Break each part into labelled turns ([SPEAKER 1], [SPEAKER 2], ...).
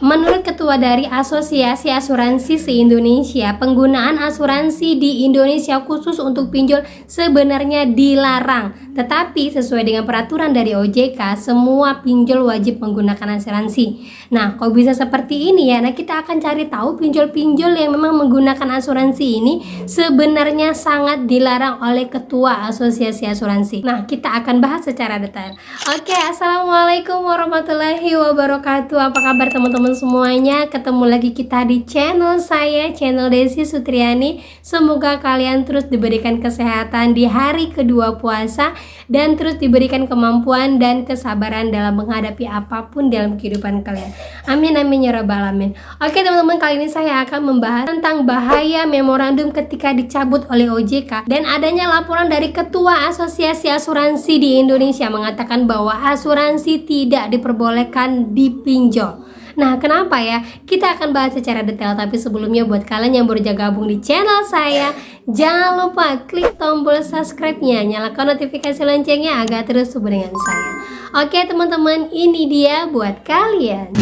[SPEAKER 1] Menurut Ketua dari Asosiasi Asuransi se-Indonesia, penggunaan asuransi di Indonesia khusus untuk pinjol sebenarnya dilarang. Tetapi sesuai dengan peraturan dari OJK, semua pinjol wajib menggunakan asuransi. Nah, kok bisa seperti ini ya? Nah, kita akan cari tahu pinjol-pinjol yang memang menggunakan asuransi ini sebenarnya sangat dilarang oleh Ketua Asosiasi Asuransi. Nah, kita akan bahas secara detail. Oke, Assalamualaikum warahmatullahi wabarakatuh. Apa kabar teman-teman semuanya? Ketemu lagi kita di channel saya, channel Desi Sutriani. Semoga kalian terus diberikan kesehatan di hari kedua puasa dan terus diberikan kemampuan dan kesabaran dalam menghadapi apapun dalam kehidupan kalian. Amin amin ya rabbal alamin. Oke teman-teman, kali ini saya akan membahas tentang bahaya memorandum ketika dicabut oleh OJK dan adanya laporan dari Ketua Asosiasi Asuransi di Indonesia mengatakan bahwa asuransi tidak diperbolehkan dipinjol. Nah, kenapa ya? Kita akan bahas secara detail, tapi sebelumnya buat kalian yang baru gabung di channel saya, jangan lupa klik tombol subscribe-nya, nyalakan notifikasi loncengnya agar terus hubung dengan saya. Oke teman-teman, ini dia buat kalian.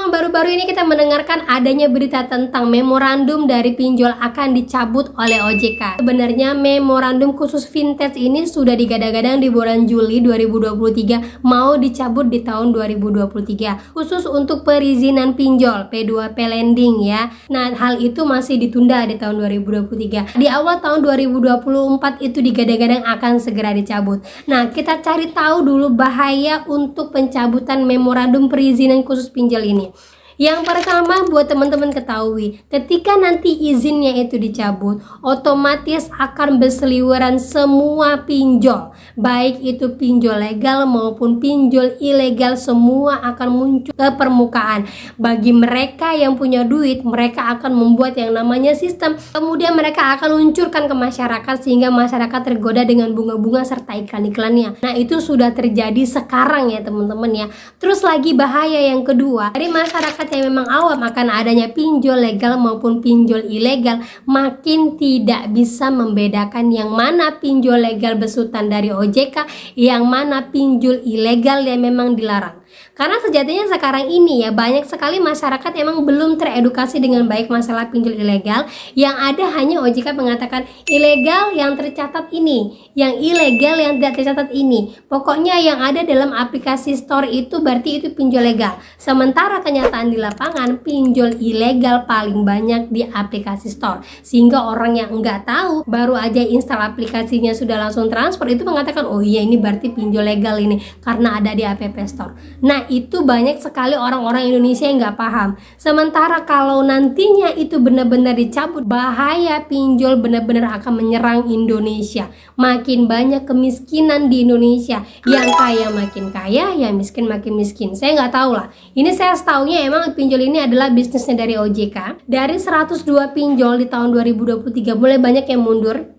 [SPEAKER 1] Baru-baru ini kita mendengarkan adanya berita tentang memorandum dari pinjol akan dicabut oleh OJK. Sebenarnya memorandum khusus vintage ini sudah digadang-gadang di bulan Juli 2023 mau dicabut di tahun 2023 khusus untuk perizinan pinjol P2P lending ya. Nah, hal itu masih ditunda di tahun 2023. Di awal tahun 2024 itu digadang-gadang akan segera dicabut. Nah, kita cari tahu dulu bahaya untuk pencabutan memorandum perizinan khusus pinjol ini. Yang pertama, buat teman-teman ketahui, ketika nanti izinnya itu dicabut, otomatis akan berseliweran semua pinjol, baik itu pinjol legal maupun pinjol ilegal, semua akan muncul ke permukaan. Bagi mereka yang punya duit, mereka akan membuat yang namanya sistem, kemudian mereka akan luncurkan ke masyarakat sehingga masyarakat tergoda dengan bunga-bunga serta iklan-iklannya. Nah, itu sudah terjadi sekarang ya teman-teman ya. Terus lagi bahaya yang kedua, dari masyarakat yang memang awam akan adanya pinjol legal maupun pinjol ilegal, makin tidak bisa membedakan yang mana pinjol legal besutan dari OJK, yang mana pinjol ilegal yang memang dilarang. Karena sejatinya sekarang ini ya banyak sekali masyarakat emang belum teredukasi dengan baik masalah pinjol ilegal. Yang ada hanya OJK mengatakan ilegal yang tercatat ini, yang ilegal yang tidak tercatat ini. Pokoknya yang ada dalam aplikasi store itu berarti itu pinjol legal. Sementara kenyataan di lapangan pinjol ilegal paling banyak di aplikasi store. Sehingga orang yang enggak tahu baru aja install aplikasinya sudah langsung transfer itu mengatakan oh iya ini berarti pinjol legal ini karena ada di app store. Nah, itu banyak sekali orang-orang Indonesia yang nggak paham. Sementara kalau nantinya itu benar-benar dicabut, bahaya pinjol benar-benar akan menyerang Indonesia. Makin banyak kemiskinan di Indonesia. Yang kaya makin kaya, yang miskin makin miskin. Saya nggak tahu lah. Ini saya setahunya emang pinjol ini adalah bisnisnya dari OJK. Dari 102 pinjol di tahun 2023, mulai banyak yang mundur.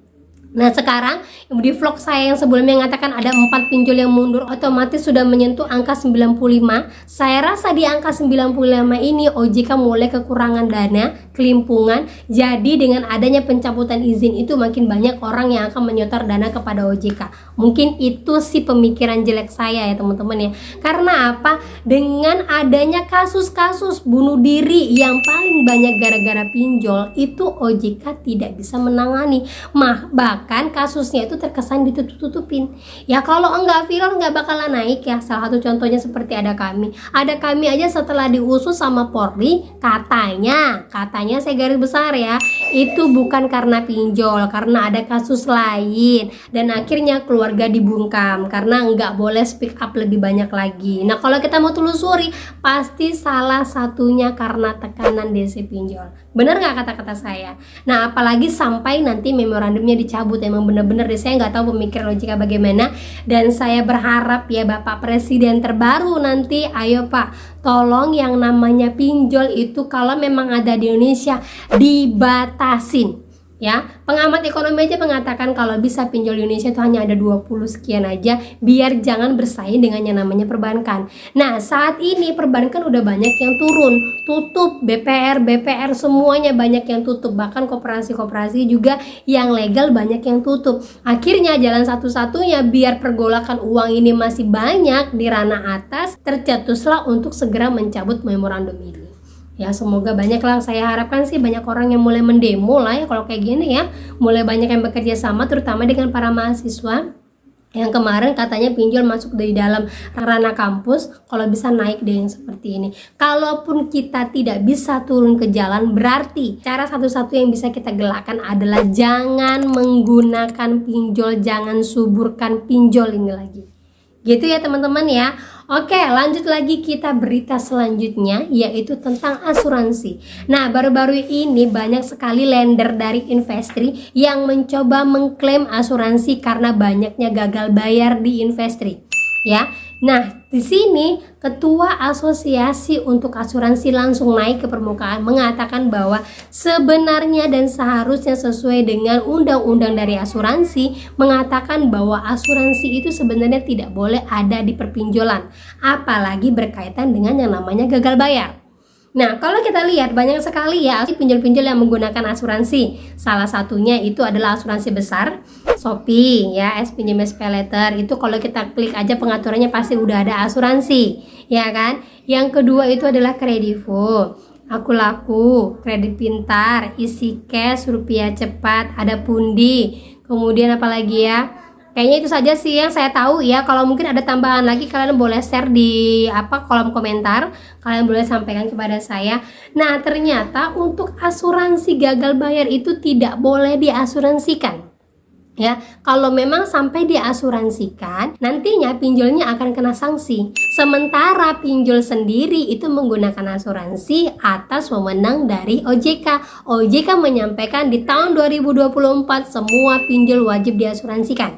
[SPEAKER 1] Nah sekarang di vlog saya yang sebelumnya mengatakan ada 4 pinjol yang mundur, otomatis sudah menyentuh angka 95. Saya rasa di angka 95 ini OJK mulai kekurangan dana, kelimpungan. Jadi dengan adanya pencabutan izin itu makin banyak orang yang akan menyetor dana kepada OJK. Mungkin itu sih pemikiran jelek saya ya teman-teman ya. Karena apa? Dengan adanya kasus-kasus bunuh diri yang paling banyak gara-gara pinjol, itu OJK tidak bisa menangani. Bahkan kasusnya itu terkesan ditutup-tutupin. Ya kalau enggak viral enggak bakalan naik ya. Salah satu contohnya seperti ada kami aja setelah diusut sama Polri, katanya saya garis besar ya, itu bukan karena pinjol, karena ada kasus lain dan akhirnya keluarga dibungkam karena enggak boleh speak up lebih banyak lagi. Nah kalau kita mau telusuri, pasti salah satunya karena tekanan DC pinjol. Bener nggak kata-kata saya? Nah apalagi sampai nanti memorandumnya dicabut, emang bener-bener deh, saya nggak tahu pemikiran OJK bagaimana. Dan saya berharap ya Bapak Presiden terbaru nanti, ayo Pak, tolong yang namanya pinjol itu kalau memang ada di Indonesia dibatasin. Ya, pengamat ekonomi aja mengatakan kalau bisa pinjol di Indonesia itu hanya ada 20 sekian aja, biar jangan bersaing dengan yang namanya perbankan. Nah, saat ini perbankan udah banyak yang tutup, BPR semuanya banyak yang tutup, bahkan koperasi-koperasi juga yang legal banyak yang tutup. Akhirnya jalan satu-satunya biar pergolakan uang ini masih banyak di ranah atas, tercetuslah untuk segera mencabut memorandum ini. Ya, semoga banyak lah, saya harapkan sih banyak orang yang mulai mendemo lah ya kalau kayak gini ya, mulai banyak yang bekerja sama terutama dengan para mahasiswa yang kemarin katanya pinjol masuk dari dalam ranah kampus. Kalau bisa naik deh yang seperti ini. Kalaupun kita tidak bisa turun ke jalan, berarti cara satu-satu yang bisa kita gelakan adalah jangan menggunakan pinjol, jangan suburkan pinjol ini lagi. Gitu ya teman-teman ya. Oke, lanjut lagi kita berita selanjutnya, yaitu tentang asuransi. Nah, baru-baru ini banyak sekali lender dari Investri yang mencoba mengklaim asuransi karena banyaknya gagal bayar di Investri. Ya, nah di sini Ketua Asosiasi untuk Asuransi langsung naik ke permukaan mengatakan bahwa sebenarnya dan seharusnya sesuai dengan undang-undang dari asuransi mengatakan bahwa asuransi itu sebenarnya tidak boleh ada di perpinjolan, apalagi berkaitan dengan yang namanya gagal bayar. Nah, kalau kita lihat banyak sekali ya pinjol-pinjol yang menggunakan asuransi. Salah satunya itu adalah asuransi besar, Shopee ya, pinjam SPayLater. Itu kalau kita klik aja pengaturannya pasti udah ada asuransi, ya kan? Yang kedua itu adalah Kredivo, Aku Laku, Kredit Pintar, Isi Cash, Rupiah Cepat, ada Pundi. Kemudian apa lagi ya? Kayaknya itu saja sih yang saya tahu ya. Kalau mungkin ada tambahan lagi kalian boleh share di kolom komentar. Kalian boleh sampaikan kepada saya. Nah, ternyata untuk asuransi gagal bayar itu tidak boleh diasuransikan. Ya, kalau memang sampai diasuransikan, nantinya pinjolnya akan kena sanksi. Sementara pinjol sendiri itu menggunakan asuransi atas wewenang dari OJK. OJK menyampaikan di tahun 2024 semua pinjol wajib diasuransikan,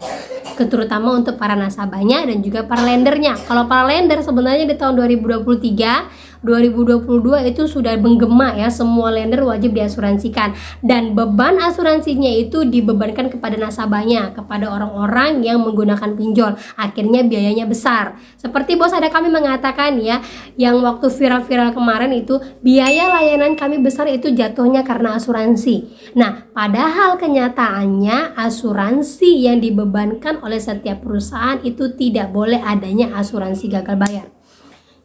[SPEAKER 1] terutama untuk para nasabahnya dan juga para lendernya. Kalau para lender sebenarnya di tahun 2022 itu sudah menggema ya, semua lender wajib diasuransikan dan beban asuransinya itu dibebankan kepada nasabahnya, kepada orang-orang yang menggunakan pinjol. Akhirnya biayanya besar. Seperti bos ada kami mengatakan ya, yang waktu viral-viral kemarin itu biaya layanan kami besar itu jatuhnya karena asuransi. Nah, padahal kenyataannya asuransi yang dibebankan oleh setiap perusahaan itu tidak boleh adanya asuransi gagal bayar.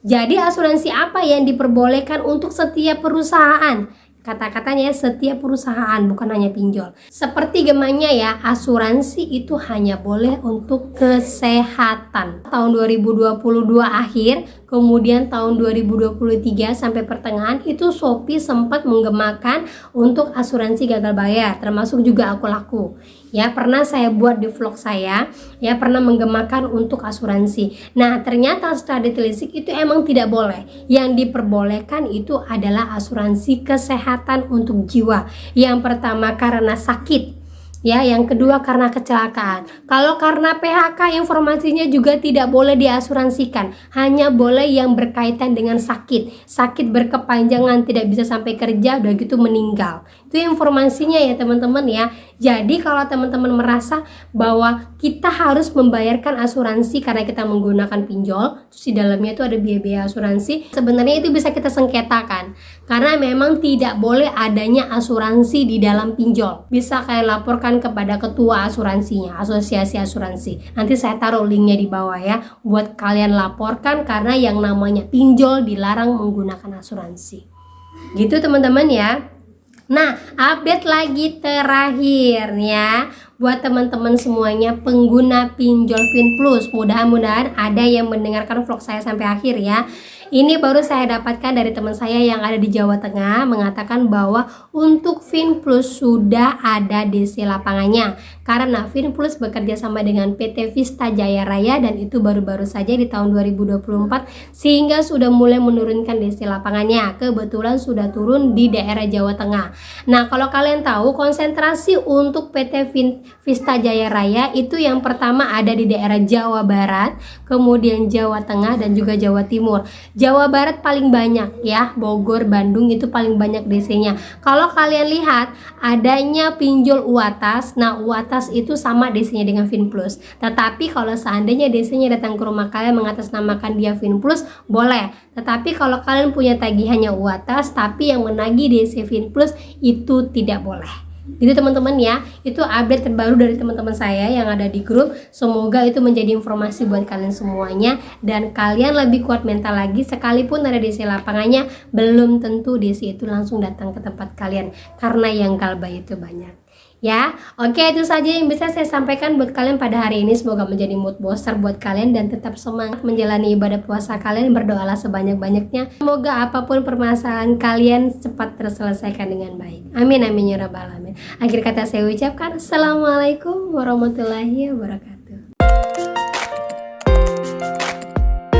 [SPEAKER 1] Jadi asuransi apa yang diperbolehkan untuk setiap perusahaan? Kata-katanya setiap perusahaan, bukan hanya pinjol. Seperti gemanya ya, asuransi itu hanya boleh untuk kesehatan. Tahun 2022 akhir, kemudian tahun 2023 sampai pertengahan itu Shopee sempat menggemakan untuk asuransi gagal bayar, termasuk juga Aku Laku. Ya, pernah saya buat di vlog saya, ya pernah menggemakan untuk asuransi. Nah, ternyata setelah ditelisik itu emang tidak boleh. Yang diperbolehkan itu adalah asuransi kesehatan untuk jiwa. Yang pertama karena sakit. Ya, yang kedua karena kecelakaan. Kalau karena PHK informasinya juga tidak boleh diasuransikan. Hanya boleh yang berkaitan dengan sakit. Sakit berkepanjangan, tidak bisa sampai kerja, udah gitu meninggal. Itu informasinya ya teman-teman ya. Jadi kalau teman-teman merasa bahwa kita harus membayarkan asuransi karena kita menggunakan pinjol, terus di dalamnya itu ada biaya-biaya asuransi, sebenarnya itu bisa kita sengketakan. Karena memang tidak boleh adanya asuransi di dalam pinjol. Bisa kalian laporkan kepada ketua asuransinya, asosiasi asuransi. Nanti saya taruh linknya di bawah ya, buat kalian laporkan karena yang namanya pinjol dilarang menggunakan asuransi. Gitu teman-teman ya. Nah, update lagi terakhir ya buat teman-teman semuanya pengguna pinjol FinPlus. Mudah-mudahan ada yang mendengarkan vlog saya sampai akhir ya. Ini baru saya dapatkan dari teman saya yang ada di Jawa Tengah, mengatakan bahwa untuk FinPlus sudah ada DC lapangannya. Karena FinPlus bekerja sama dengan PT Vista Jaya Raya dan itu baru-baru saja di tahun 2024 sehingga sudah mulai menurunkan DC lapangannya. Kebetulan sudah turun di daerah Jawa Tengah. Nah, kalau kalian tahu konsentrasi untuk PT Vista Jaya Raya itu yang pertama ada di daerah Jawa Barat, kemudian Jawa Tengah dan juga Jawa Timur. Jawa Barat paling banyak ya, Bogor, Bandung itu paling banyak DC-nya. Kalau kalian lihat adanya pinjol UATAS, nah UATAS itu sama DC-nya dengan Finplus. Tetapi kalau seandainya DC-nya datang ke rumah kalian mengatasnamakan dia Finplus, boleh. Tetapi kalau kalian punya tagihannya UATAS tapi yang menagih DC Finplus, itu tidak boleh. Gitu teman-teman ya, itu update terbaru dari teman-teman saya yang ada di grup. Semoga itu menjadi informasi buat kalian semuanya dan kalian lebih kuat mental lagi. Sekalipun ada DC lapangannya, belum tentu DC itu langsung datang ke tempat kalian karena yang galbah itu banyak. Ya, oke, itu saja yang bisa saya sampaikan buat kalian pada hari ini. Semoga menjadi mood booster buat kalian dan tetap semangat menjalani ibadah puasa kalian. Berdoalah sebanyak-banyaknya. Semoga apapun permasalahan kalian cepat terselesaikan dengan baik. Amin amin ya rabbal alamin. Akhir kata saya ucapkan assalamualaikum warahmatullahi wabarakatuh.